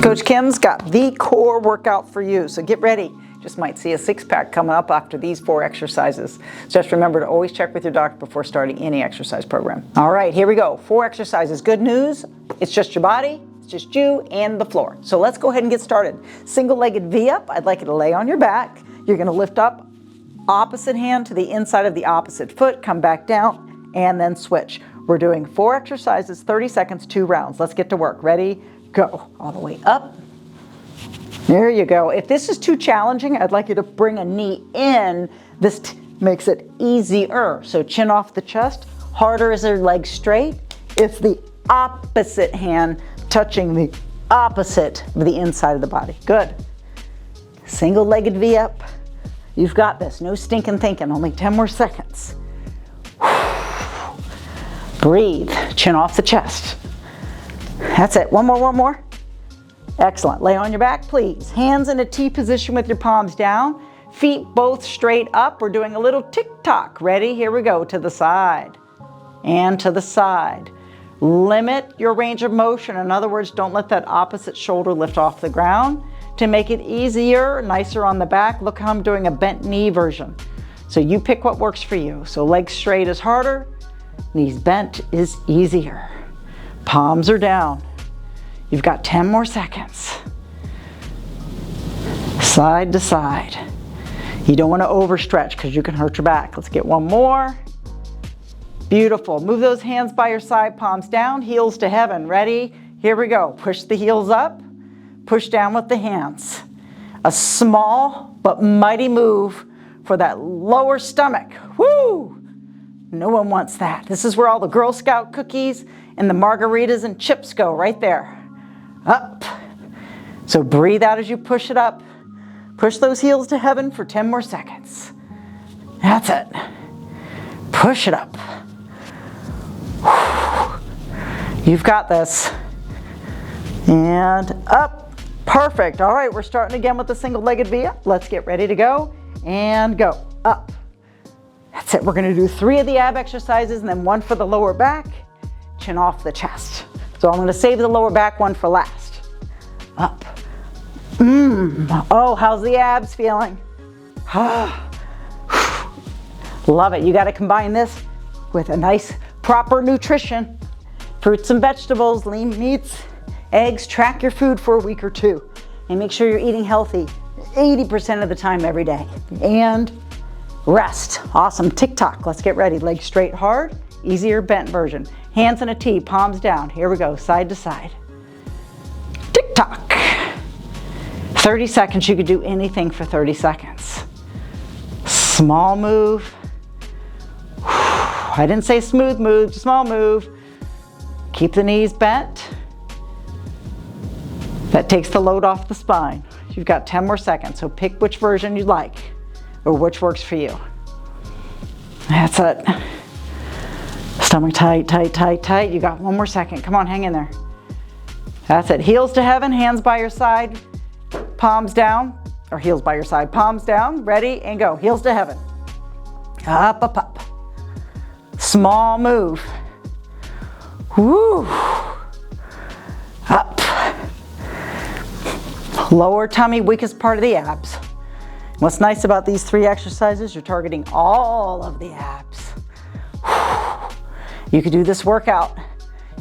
Coach Kim's got the core workout for you, so get ready. Just might see a six-pack coming up after these 4 exercises. Just remember to always check with your doctor before starting any exercise program. All right, here we go. 4 exercises. Good news, it's just your body, it's just you and the floor. So let's go ahead and get started. Single-legged V-up. I'd like you to lay on your back. You're gonna lift up, opposite hand to the inside of the opposite foot, come back down, and then switch. We're doing 4 exercises, 30 seconds, 2 rounds. Let's get to work. Ready? Go. All the way up. There you go. If this is too challenging, I'd like you to bring a knee in. This makes it easier. So chin off the chest. Harder is your leg straight. It's the opposite hand touching the opposite of the inside of the body. Good. Single-legged V up. You've got this. No stinking thinking. Only 10 more seconds. Breathe. Chin off the chest. That's it. One more. Excellent. Lay on your back, please. Hands in a T position with your palms down. Feet both straight up. We're doing a little tick-tock. Ready? Here we go. To the side and to the side. Limit your range of motion. In other words, don't let that opposite shoulder lift off the ground. To make it easier, nicer on the back, look how I'm doing a bent knee version. So you pick what works for you. So legs straight is harder. Knees bent is easier. Palms are down. You've got 10 more seconds. Side to side. You don't want to overstretch because you can hurt your back. Let's get one more. Beautiful. Move those hands by your side, palms down, heels to heaven. Ready? Here we go. Push the heels up, push down with the hands. A small but mighty move for that lower stomach. Woo! No one wants that. This is where all the Girl Scout cookies and the margaritas and chips go, right there. Up. So breathe out as you push it up. Push those heels to heaven for 10 more seconds. That's it. Push it up. You've got this. And up. Perfect. All right, we're starting again with the single-legged V-up. Let's get ready to go. And go. Up. That's it. We're going to do 3 of the ab exercises and then 1 for the lower back. Chin off the chest. So I'm going to save the lower back one for last. Up. Oh, how's the abs feeling? Love it. You got to combine this with a nice proper nutrition. Fruits and vegetables, lean meats, eggs. Track your food for a week or 2. And make sure you're eating healthy 80% of the time every day. And rest. Awesome. Tick-tock. Let's get ready. Legs straight hard. Easier bent version. Hands in a T, palms down. Here we go, side to side. Tick-tock. 30 seconds, you could do anything for 30 seconds. Small move. I didn't say smooth move, small move. Keep the knees bent. That takes the load off the spine. You've got 10 more seconds, so pick which version you like or which works for you. That's it. Stomach tight, tight, tight, tight. You got 1 more second. Come on, hang in there. That's it. Heels to heaven, hands by your side, palms down, or heels by your side, palms down. Ready, and go. Heels to heaven. Up, up, up. Small move. Woo. Up. Lower tummy, weakest part of the abs. What's nice about these 3 exercises, you're targeting all of the abs. You could do this workout.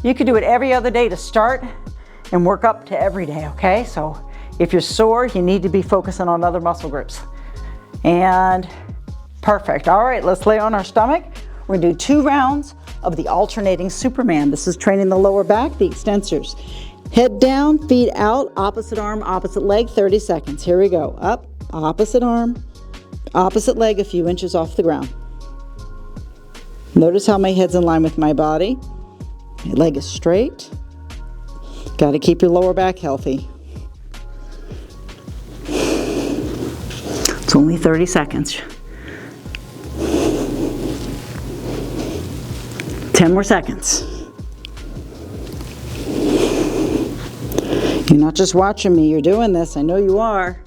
You could do it every other day to start and work up to every day, okay? So if you're sore, you need to be focusing on other muscle groups. And perfect. All right, let's lay on our stomach. We're gonna do 2 rounds of the alternating Superman. This is training the lower back, the extensors. Head down, feet out, opposite arm, opposite leg, 30 seconds. Here we go. Up, opposite arm, opposite leg, a few inches off the ground. Notice how my head's in line with my body. My leg is straight. Got to keep your lower back healthy. It's only 30 seconds. 10 more seconds. You're not just watching me, you're doing this. I know you are.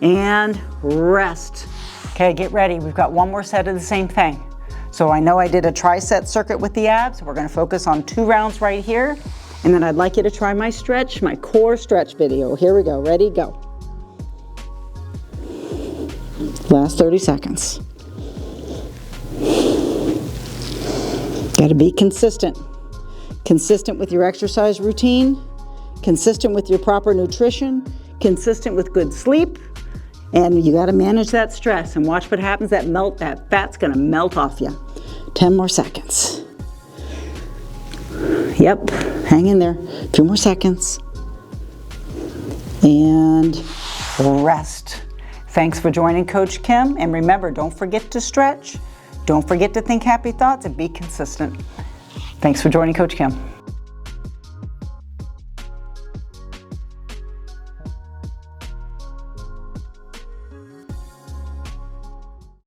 And rest. Okay, get ready. We've got 1 more set of the same thing. So I know I did a tri-set circuit with the abs. We're going to focus on 2 rounds right here. And then I'd like you to try my stretch, my core stretch video. Here we go. Ready? Go. Last 30 seconds. Got to be consistent. Consistent with your exercise routine, consistent with your proper nutrition, consistent with good sleep, and you got to manage that stress and watch what happens. That fat's going to melt off you. 10 more seconds. Yep, hang in there. A few more seconds. And rest. Thanks for joining Coach Kim, and remember, don't forget to stretch. Don't forget to think happy thoughts and be consistent. Thanks for joining Coach Kim.